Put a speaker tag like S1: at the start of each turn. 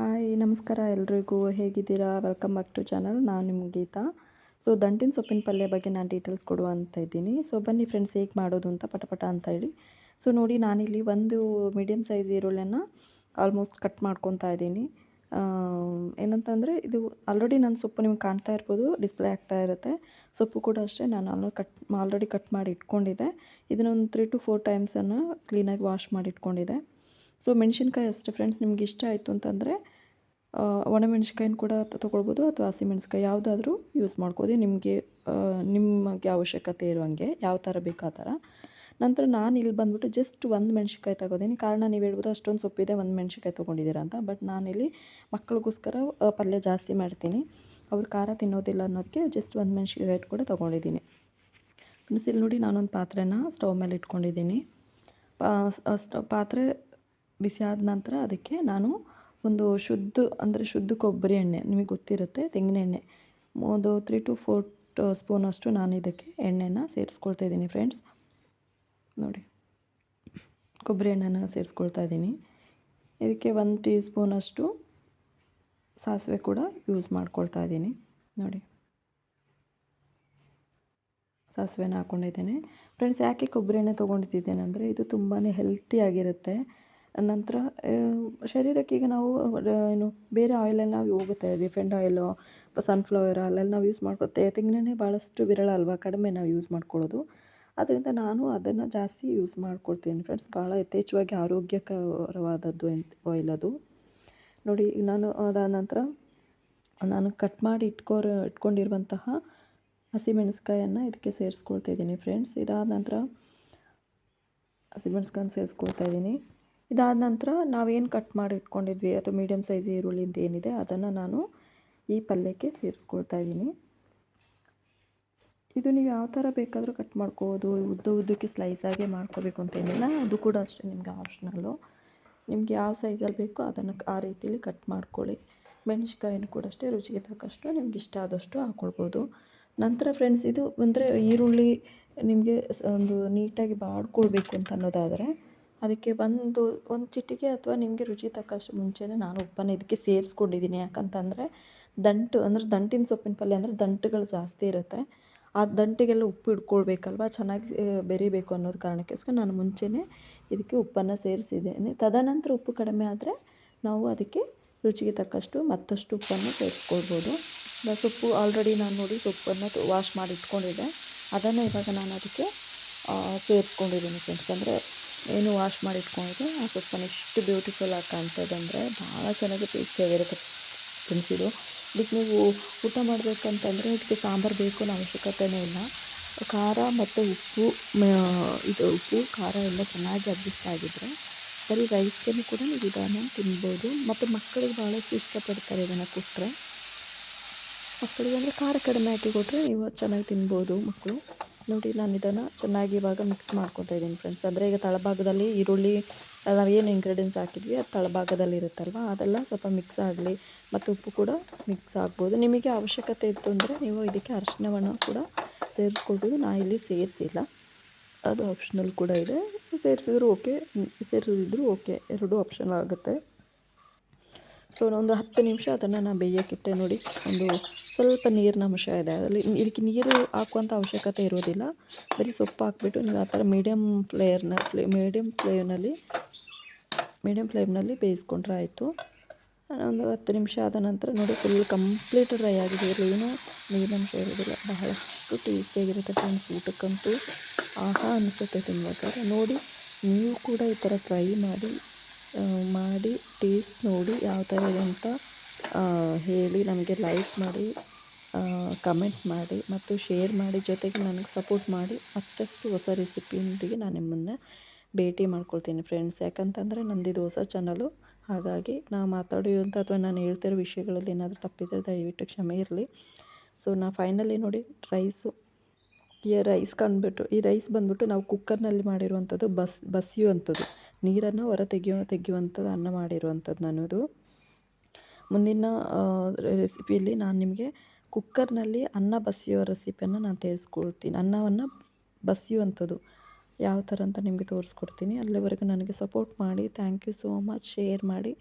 S1: Hi ನಮಸ್ಕಾರ ಎಲ್ರಿಗೂ ಹೇಗಿದ್ದೀರಾ? Welcome back to channel. ನಾನು ನಿಮ್ಮ ಗೀತಾ. ದಂಟಿನ ಸೊಪ್ಪಿನ ಪಲ್ಯ ಬಗ್ಗೆ ನಾನು ಡೀಟೇಲ್ಸ್ ಕೊಡುವಂತ ಇದ್ದೀನಿ. ಬನ್ನಿ ಫ್ರೆಂಡ್ಸ್ ಹೇಗೆ ಮಾಡೋದು ಅಂತ ಪಟ ಅಂತ ಹೇಳಿ. ನೋಡಿ ನಾನಿಲ್ಲಿ ಒಂದು ಮೀಡಿಯಮ್ ಸೈಜ್ ಈರುಳ್ಳಿಯನ್ನು ಆಲ್ಮೋಸ್ಟ್ ಕಟ್ ಮಾಡ್ಕೊತಾ ಇದ್ದೀನಿ. ಏನಂತಂದರೆ ಇದು ಆಲ್ರೆಡಿ ನನ್ನ ಸೊಪ್ಪು ನಿಮ್ಗೆ ಕಾಣ್ತಾ ಇರ್ಬೋದು, ಡಿಸ್ಪ್ಲೇ ಆಗ್ತಾ ಇರುತ್ತೆ. ಸೊಪ್ಪು ಕೂಡ ಅಷ್ಟೇ ನಾನು ಆಲ್ರೆಡಿ ಕಟ್ ಮಾಡಿ ಇಟ್ಕೊಂಡಿದ್ದೆ. ಇದನ್ನೊಂದು 3 to 4 ಟೈಮ್ಸನ್ನು ಕ್ಲೀನಾಗಿ ವಾಶ್ ಮಾಡಿ ಇಟ್ಕೊಂಡಿದ್ದೆ. ಮೆಣಸಿನ್ಕಾಯಿ ಅಷ್ಟೇ ಫ್ರೆಂಡ್ಸ್, ನಿಮ್ಗೆ ಇಷ್ಟ ಆಯಿತು ಅಂತಂದರೆ ಒಣಮೆಣ್ಸಿನ್ಕಾಯಿನ ಕೂಡ ತೊಗೊಳ್ಬೋದು ಅಥವಾ ಹಸಿಮೆಣ್ಸಿನ್ಕಾಯಿ ಯಾವುದಾದ್ರೂ ಯೂಸ್ ಮಾಡ್ಬೋದು. ನಿಮಗೆ ಅವಶ್ಯಕತೆ ಇರುವಂಗೆ ಯಾವ ಥರ ಬೇಕು ಆ ಥರ. ನಂತರ ನಾನು ಇಲ್ಲಿ ಬಂದುಬಿಟ್ಟು ಜಸ್ಟ್ ಒಂದು ಮೆಣ್ಸಿನ್ಕಾಯಿ ತಗೋತೀನಿ. ಕಾರಣ ನೀವು ಹೇಳ್ಬೋದು ಅಷ್ಟೊಂದು ಸೊಪ್ಪಿದೆ ಒಂದು ಮೆಣ್ಸಿನ್ಕಾಯಿ ತೊಗೊಂಡಿದ್ದೀರಾ ಅಂತ. ಬಟ್ ನಾನಿಲ್ಲಿ ಮಕ್ಕಳಿಗೋಸ್ಕರ ಪಲ್ಯ ಜಾಸ್ತಿ ಮಾಡ್ತೀನಿ, ಅವ್ರು ಖಾರ ತಿನ್ನೋದಿಲ್ಲ ಅನ್ನೋದಕ್ಕೆ ಜಸ್ಟ್ ಒಂದು ಮೆಣ್ಸಿನ್ಕಾಯಿ ಕೂಡ ತೊಗೊಂಡಿದ್ದೀನಿ. ಫ್ರೆಂಡ್ಸ್ ಇಲ್ಲಿ ನೋಡಿ ನಾನೊಂದು ಪಾತ್ರೆನ ಸ್ಟವ್ ಮೇಲೆ ಇಟ್ಕೊಂಡಿದ್ದೀನಿ. ಪಾತ್ರೆ ಬಿಸಿ ಆದ ನಂತರ ಅದಕ್ಕೆ ನಾನು ಒಂದು ಶುದ್ಧ ಕೊಬ್ಬರಿ ಎಣ್ಣೆ, ನಿಮಗೆ ಗೊತ್ತಿರುತ್ತೆ ತೆಂಗಿನ ಎಣ್ಣೆ, ಒಂದು 3 to 4 ಸ್ಪೂನಷ್ಟು ನಾನು ಇದಕ್ಕೆ ಎಣ್ಣೆನ ಸೇರಿಸ್ಕೊಳ್ತಾ ಇದ್ದೀನಿ ಫ್ರೆಂಡ್ಸ್. ನೋಡಿ ಕೊಬ್ಬರಿ ಎಣ್ಣೆನ ಸೇರಿಸ್ಕೊಳ್ತಾ ಇದ್ದೀನಿ. ಇದಕ್ಕೆ 1 ಟೀ ಸ್ಪೂನಷ್ಟು ಸಾಸಿವೆ ಕೂಡ ಯೂಸ್ ಮಾಡ್ಕೊಳ್ತಾ ಇದ್ದೀನಿ. ನೋಡಿ ಸಾಸಿವೆನ ಹಾಕ್ಕೊಂಡಿದ್ದೇನೆ ಫ್ರೆಂಡ್ಸ್. ಯಾಕೆ ಕೊಬ್ಬರಿ ಎಣ್ಣೆ ತೊಗೊಂಡಿದ್ದೇನೆ ಅಂದರೆ ಇದು ತುಂಬಾ ಹೆಲ್ತಿಯಾಗಿರುತ್ತೆ. ನಂತರ ಶರೀರಕ್ಕೆ ಈಗ ನಾವು ಏನು ಬೇರೆ ಆಯಿಲೆಲ್ಲ ಹೋಗುತ್ತೆ, ರಿಫೈಂಡ್ ಆಯಿಲು, ಸನ್ಫ್ಲವರ್ ಆಯಿಲೆಲ್ಲ ನಾವು ಯೂಸ್ ಮಾಡ್ಕೊತೇವೆ. ತೆಂಗಿನೆಣ್ಣೆ ಭಾಳಷ್ಟು ವಿರಳ ಅಲ್ವಾ, ಕಡಿಮೆ ನಾವು ಯೂಸ್ ಮಾಡ್ಕೊಳ್ಳೋದು. ಅದರಿಂದ ನಾನು ಅದನ್ನು ಜಾಸ್ತಿ ಯೂಸ್ ಮಾಡ್ಕೊಳ್ತೀನಿ ಫ್ರೆಂಡ್ಸ್. ಭಾಳ ಯಥೇಚ್ಛವಾಗಿ ಆರೋಗ್ಯಕರವಾದದ್ದು ಆಯಿಲ್ ಅದು. ನೋಡಿ ನಾನು ಅದಾದ ನಂತರ ನಾನು ಕಟ್ ಮಾಡಿ ಇಟ್ಕೊಂಡಿರುವಂತಹ ಹಸಿಮೆಣಸಿನ್ಕಾಯನ್ನು ಇದಕ್ಕೆ ಸೇರಿಸ್ಕೊಳ್ತಾ ಇದ್ದೀನಿ ಫ್ರೆಂಡ್ಸ್. ಇದಾದ ನಂತರ ಹಸಿಮೆಣಸಿನ್ಕಾಯನ್ನು ಸೇರಿಸ್ಕೊಳ್ತಾ ಇದ್ದೀನಿ. ಇದಾದ ನಂತರ ನಾವೇನು ಕಟ್ ಮಾಡಿ ಇಟ್ಕೊಂಡಿದ್ವಿ ಅಥವಾ ಮೀಡಿಯಮ್ ಸೈಜ್ ಈರುಳ್ಳಿಂದ ಏನಿದೆ ಅದನ್ನು ನಾನು ಈ ಪಲ್ಯಕ್ಕೆ ಸೇರಿಸ್ಕೊಳ್ತಾ ಇದ್ದೀನಿ. ಇದು ನೀವು ಯಾವ ಥರ ಬೇಕಾದರೂ ಕಟ್ ಮಾಡ್ಕೋಬೋದು, ಉದ್ದಕ್ಕೆ ಸ್ಲೈಸಾಗೆ ಮಾಡ್ಕೋಬೇಕು ಅಂತೇನಿಲ್ಲ. ಅದು ಕೂಡ ಅಷ್ಟೇ ನಿಮಗೆ ಆಪ್ಷನಲ್ಲು. ನಿಮ್ಗೆ ಯಾವ ಸೈಜಲ್ಲಿ ಬೇಕೋ ಅದನ್ನು ಆ ರೀತಿಯಲ್ಲಿ ಕಟ್ ಮಾಡ್ಕೊಳ್ಳಿ. ಮೆಣಸಿನ್ಕಾಯಿನೂ ಕೂಡ ಅಷ್ಟೇ ರುಚಿಗೆ ತಕ್ಕಷ್ಟು ನಿಮ್ಗೆ ಇಷ್ಟ ಆದಷ್ಟು ಹಾಕ್ಕೊಳ್ಬೋದು. ನಂತರ ಫ್ರೆಂಡ್ಸ್ ಇದು ಅಂದರೆ ಈರುಳ್ಳಿ ನಿಮಗೆ ಒಂದು ನೀಟಾಗಿ ಬಾಡ್ಕೊಳ್ಬೇಕು ಅಂತ ಅನ್ನೋದಾದರೆ ಅದಕ್ಕೆ ಒಂದು ಚಿಟಿಕೆ ಅಥವಾ ನಿಮಗೆ ರುಚಿ ತಕ್ಕಷ್ಟು ಮುಂಚೆನೇ ನಾನು ಉಪ್ಪನ್ನು ಇದಕ್ಕೆ ಸೇರಿಸ್ಕೊಂಡಿದ್ದೀನಿ. ಯಾಕಂತಂದರೆ ದಂಟಿನ ಸೊಪ್ಪಿನ ಪಲ್ಯ ಅಂದರೆ ದಂಟುಗಳು ಜಾಸ್ತಿ ಇರುತ್ತೆ. ಆ ದಂಟಿಗೆಲ್ಲ ಉಪ್ಪು ಹಿಡ್ಕೊಳ್ಬೇಕಲ್ವ, ಚೆನ್ನಾಗಿ ಬೆರಿಬೇಕು ಅನ್ನೋದು ಕಾರಣಕ್ಕೋಸ್ಕರ ನಾನು ಮುಂಚೆನೇ ಇದಕ್ಕೆ ಉಪ್ಪನ್ನು ಸೇರಿಸಿದ್ದೇನೆ. ತದನಂತರ ಉಪ್ಪು ಕಡಿಮೆ ಆದರೆ ನಾವು ಅದಕ್ಕೆ ರುಚಿಗೆ ತಕ್ಕಷ್ಟು ಮತ್ತಷ್ಟು ಉಪ್ಪನ್ನು ಸೇರಿಸ್ಕೊಳ್ಬೋದು. ಸೊಪ್ಪು ಆಲ್ರೆಡಿ ನಾನು ನೋಡಿ ಸೊಪ್ಪನ್ನು ವಾಶ್ ಮಾಡಿ ಇಟ್ಕೊಂಡಿದ್ದೆ, ಅದನ್ನು ಇವಾಗ ನಾನು ಅದಕ್ಕೆ ಸೇರಿಸ್ಕೊಂಡಿದ್ದೀನಿ ಫ್ರೆಂಡ್ಸ್. ಅಂದರೆ ಏನು ವಾಶ್ ಮಾಡಿ ಇಟ್ಕೊಂಡಿದ್ದೆ ಆ ಸೊಪ್ಪನ್ನು ಎಷ್ಟು ಬ್ಯೂಟಿಫುಲ್ ಆಗಿ ಕಾಣ್ತದೆ ಅಂದರೆ ಭಾಳ ಚೆನ್ನಾಗಿ ಟೇಸ್ಟಿಯಾಗಿರುತ್ತೆ ಫ್ರೆಂಡ್ಸ್. ಇದಕ್ಕೆ ನೀವು ಊಟ ಮಾಡಬೇಕಂತಂದರೆ ಇದಕ್ಕೆ ಸಾಂಬಾರು ಬೇಕು ಅನ್ನೋ ಅವಶ್ಯಕತೆಯೇ ಇಲ್ಲ. ಖಾರ ಮತ್ತು ಉಪ್ಪು ಖಾರ ಎಲ್ಲ ಚೆನ್ನಾಗಿ ಅಡ್ಜಸ್ಟ್ ಆಗಿದ್ದರೆ ಬರೀ ರೈಸ್ಗೆ ಕೂಡ ನೀವು ಇದನ್ನು ತಿನ್ಬೋದು. ಮತ್ತು ಮಕ್ಕಳಿಗೆ ಭಾಳಷ್ಟು ಇಷ್ಟಪಡ್ತಾರೆ ಇದನ್ನು ಕೊಟ್ಟರೆ. ಮಕ್ಕಳಿಗೆ ಅಂದರೆ ಖಾರ ಕಡಿಮೆ ಹಾಕಿ ಕೊಟ್ಟರೆ ನೀವು ಚೆನ್ನಾಗಿ ತಿನ್ಬೋದು ಮಕ್ಕಳು. ನೋಡಿ ನಾನು ಇದನ್ನು ಚೆನ್ನಾಗಿ ಇವಾಗ ಮಿಕ್ಸ್ ಮಾಡ್ಕೊತಾ ಇದ್ದೀನಿ ಫ್ರೆಂಡ್ಸ್. ಅಂದರೆ ಈಗ ತಳಭಾಗದಲ್ಲಿ ಈರುಳ್ಳಿ ನಾವು ಏನು ಇಂಗ್ರೀಡಿಯೆಂಟ್ಸ್ ಹಾಕಿದ್ವಿ ಅದು ತಳಭಾಗದಲ್ಲಿ ಇರುತ್ತಲ್ವ, ಅದೆಲ್ಲ ಸ್ವಲ್ಪ ಮಿಕ್ಸ್ ಆಗಲಿ ಮತ್ತು ಉಪ್ಪು ಕೂಡ ಮಿಕ್ಸ್ ಆಗ್ಬೋದು. ನಿಮಗೆ ಅವಶ್ಯಕತೆ ಇತ್ತು ಅಂದರೆ ನೀವು ಇದಕ್ಕೆ ಅರಿಶಿಣವನ್ನು ಕೂಡ ಸೇರಿಸ್ಕೊಳ್ಬೋದು. ನಾನು ಇಲ್ಲಿ ಸೇರಿಸಿಲ್ಲ, ಅದು ಆಪ್ಷನಲ್ ಕೂಡ ಇದೆ. ಸೇರಿಸಿದ್ರು ಓಕೆ, ಸೇರಿಸಿದ್ರು ಓಕೆ, ಎರಡೂ ಆಪ್ಷನ್ ಆಗುತ್ತೆ. ಒಂದು 10 ನಿಮಿಷ ಅದನ್ನು ನಾನು ಬೇಯೋಕ್ಕಿಟ್ಟೆ. ನೋಡಿ ಒಂದು ಸ್ವಲ್ಪ ನೀರಿನ ಅಂಶ ಇದೆ ಅದರಲ್ಲಿ. ಇದಕ್ಕೆ ನೀರು ಹಾಕುವಂಥ ಅವಶ್ಯಕತೆ ಇರೋದಿಲ್ಲ. ಬರೀ ಸೊಪ್ಪು ಹಾಕ್ಬಿಟ್ಟು ನೀವು ಆ ಥರ ಮೀಡಿಯಮ್ ಫ್ಲೇಮ್ನಲ್ಲಿ ಬೇಯಿಸ್ಕೊಂಡ್ರೆ ಆಯಿತು. ಒಂದು 10 ನಿಮಿಷ ಆದ ನಂತರ ನೋಡಿ ಫುಲ್ ಕಂಪ್ಲೀಟ್ ಡ್ರೈ ಆಗಿದೆ, ಏನೂ ನೀರಿನಂಶ ಇರೋದಿಲ್ಲ. ಬಹಳಷ್ಟು ಟೇಸ್ಟಿಯಾಗಿರುತ್ತೆ ಫ್ರೆಂಡ್ಸ್. ಊಟಕ್ಕಂತೂ ಆಹಾ ಅನಿಸುತ್ತೆ ತಿನ್ಬೇಕಾದ್ರೆ. ನೋಡಿ ನೀವು ಕೂಡ ಈ ಥರ ಟ್ರೈ ಮಾಡಿ ಟೇಸ್ಟ್ ನೋಡಿ ಯಾವ ಥರ ಇದೆ ಅಂತ ಹೇಳಿ ನನಗೆ ಲೈಕ್ ಮಾಡಿ, ಕಮೆಂಟ್ ಮಾಡಿ ಮತ್ತು ಶೇರ್ ಮಾಡಿ, ಜೊತೆಗೆ ನನಗೆ ಸಪೋರ್ಟ್ ಮಾಡಿ. ಮತ್ತಷ್ಟು ಹೊಸ ರೆಸಿಪಿಯೊಂದಿಗೆ ನಾನು ನಿಮ್ಮನ್ನು ಭೇಟಿ ಮಾಡ್ಕೊಳ್ತೀನಿ ಫ್ರೆಂಡ್ಸ್. ಯಾಕಂತಂದರೆ ನಂದಿದು ಹೊಸ ಚಾನಲು, ಹಾಗಾಗಿ ನಾನು ಮಾತಾಡಿರೋಂಥ ಅಥವಾ ನಾನು ಹೇಳ್ತಿರೋ ವಿಷಯಗಳಲ್ಲಿ ಏನಾದರೂ ತಪ್ಪಿದರೆ ದಯವಿಟ್ಟು ಕ್ಷಮೆ ಇರಲಿ. ನಾನು ಫೈನಲಿ ನೋಡಿ ಈ ರೈಸ್ ಬಂದುಬಿಟ್ಟು ನಾವು ಕುಕ್ಕರ್ನಲ್ಲಿ ಮಾಡಿರುವಂಥದ್ದು, ಬಸಿಯುವಂಥದ್ದು, ನೀರನ್ನು ಹೊರ ತೆಗೆಯುವಂಥದ್ದು ಅನ್ನ ಮಾಡಿರುವಂಥದ್ದು ನನ್ನದು. ಮುಂದಿನ ರೆಸಿಪಿಯಲ್ಲಿ ನಾನು ನಿಮಗೆ ಕುಕ್ಕರ್ನಲ್ಲಿ ಅನ್ನ ಬಸಿಯೋ ರೆಸಿಪಿಯನ್ನು ನಾನು ತಿಳಿಸ್ಕೊಡ್ತೀನಿ. ಅನ್ನವನ್ನು ಬಸಿಯುವಂಥದ್ದು ಯಾವ ಥರ ಅಂತ ನಿಮಗೆ ತೋರಿಸ್ಕೊಡ್ತೀನಿ. ಅಲ್ಲಿವರೆಗೂ ನನಗೆ ಸಪೋರ್ಟ್ ಮಾಡಿ. Thank you so much. Share ಮಾಡಿ.